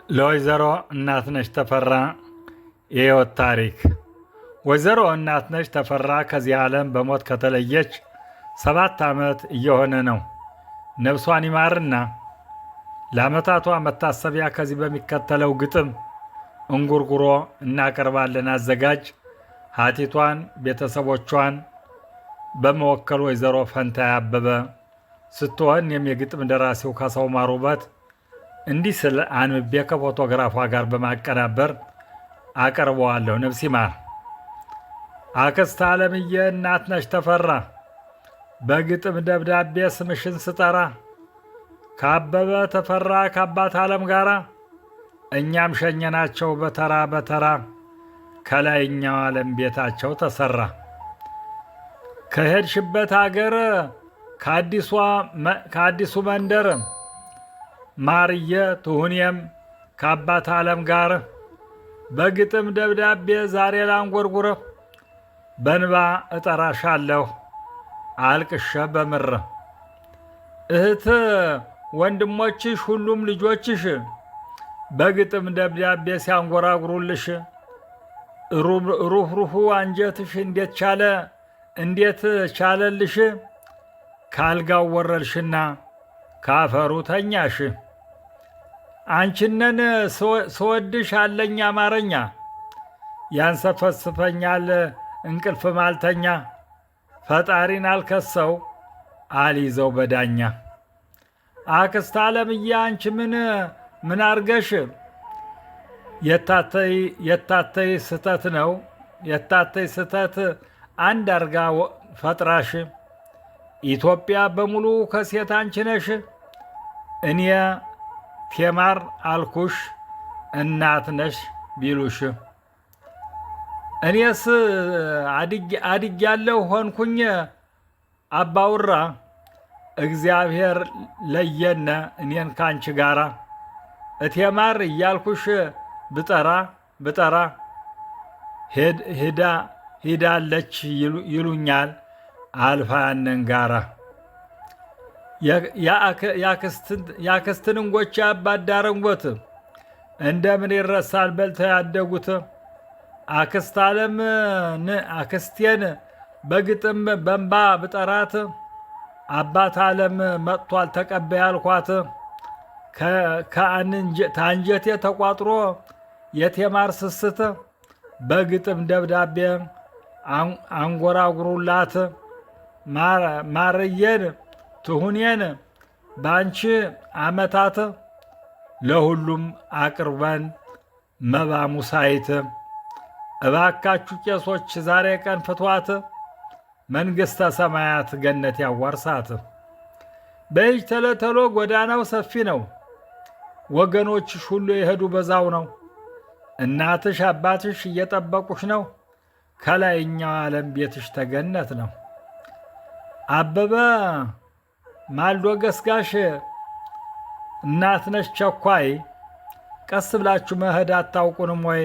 ለወይዘሮ እናትነሽ ተፈራ የሕይወት ታሪክ። ወይዘሮ እናትነሽ ተፈራ ከዚህ ዓለም በሞት ከተለየች 7 ዓመት እየሆነ ነው። ነፍሷን ይማርና ለዓመታቷ መታሰቢያ ከዚህ በሚከተለው ግጥም እንጉርጉሮ እናቀርባለን። አዘጋጅ ሀቲቷን ቤተሰቦቿን በመወከል ወይዘሮ ፈንታይ አበበ ስትሆን የግጥም ደራሲው ካሳው ማሩበት እንዲህ ስል አንብቤ ከፎቶግራፏ ጋር በማቀናበር አቀርበዋለሁ። ነፍስ ይማር። አክስት ዓለምዬ እናትነሽ ተፈራ በግጥም ደብዳቤ ስምሽን ስጠራ ከአበበ ተፈራ ከአባት ዓለም ጋራ እኛም ሸኘናቸው በተራ በተራ ከላይኛው ዓለም ቤታቸው ተሰራ። ከሄድሽበት አገር ከአዲሱ መንደር ማርየ ትሁኔም ከአባት ዓለም ጋር በግጥም ደብዳቤ ዛሬ ላንጎርጉር በንባ እጠራሻለሁ አልቅሸ በምር። እህት ወንድሞችሽ ሁሉም ልጆችሽ በግጥም ደብዳቤ ሲያንጎራጉሩልሽ ሩህሩሁ አንጀትሽ እንዴት ቻለልሽ ካልጋው ወረድሽና ካፈሩ ተኛሽ። አንቺነን ስወድሽ አለኝ አማረኛ ያንሰፈስፈኛል እንቅልፍ ማልተኛ ፈጣሪን አልከሰው አልይዘው በዳኛ። አክስት ዓለምዬ አንቺ ምን አርገሽ የታተይ ስተት ነው የታተይ ስተት አንድ አርጋ ፈጥራሽ ኢትዮጵያ በሙሉ ከሴት አንቺ ነሽ። እኔ ቴማር አልኩሽ እናት ነሽ ቢሉሽ እኔስ አድጌያለሁ ሆንኩኝ አባውራ እግዚአብሔር ለየነ እኔን ካንቺ ጋራ። እቴማር እያልኩሽ ብጠራ ሄዳለች ይሉኛል አልፋ ያነን ጋራ። ያክስትን እንጎቻ ባዳረንጎት እንደምን ይረሳል በልተው ያደጉት። አክስት አክስቴን በግጥም በንባ ብጠራት አባት ዓለም መጥቷል ተቀበይ አልኳት። ከአንጀቴ ተቋጥሮ የቴማር ስስት በግጥም ደብዳቤ አንጎራጉሩላት። ማርየን ትሁኔን ባንቺ ዓመታት ለሁሉም አቅርበን መባ ሙሳይት። እባካችሁ ቄሶች ዛሬ ቀን ፍቷት መንግሥተ ሰማያት ገነት ያዋርሳት። በይጅ ተለተሎ ጎዳናው ሰፊ ነው ወገኖችሽ ሁሉ የሄዱ በዛው ነው። እናትሽ አባትሽ እየጠበቁሽ ነው ከላይኛው ዓለም ቤትሽ ተገነት ነው። አበበ ማልዶ ገስጋሽ እናትነሽ ቸኳይ ቀስ ብላችሁ መሄድ አታውቁንም ወይ?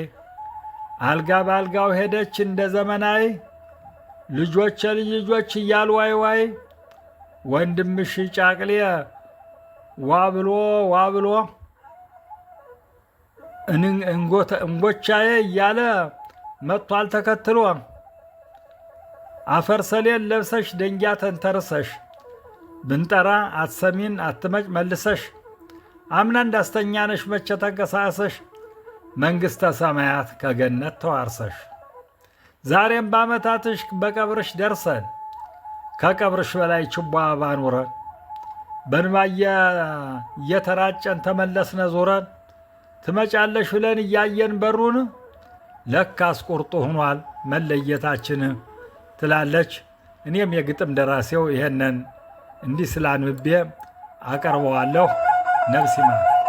አልጋ ባልጋው ሄደች እንደ ዘመናዊ ልጆች ልጆች እያሉ ዋይ ዋይ። ወንድምሽ ጫቅሌ ዋብሎ እንጎቻዬ እያለ መጥቷል ተከትሎ። አፈር ሰሌን ለብሰሽ ደንጊያ ተንተርሰሽ ብንጠራ አትሰሚን አትመጭ መልሰሽ። አምና እንዳስተኛነሽ መቼ ተንቀሳሰሽ መንግሥተ ሰማያት ከገነት ተዋርሰሽ። ዛሬም በዓመታትሽ በቀብርሽ ደርሰን ከቀብርሽ በላይ ችቦ አበባ ኑረን በንባ እየተራጨን ተመለስነ ዞረን። ትመጫለሽ ብለን እያየን በሩን ለካስ ቁርጡ ሆኗል መለየታችን ትላለች። እኔም የግጥም ደራሲው ይሄንን እንዲህ ስላንብቤ አቀርበዋለሁ። ነፍስ ይማር።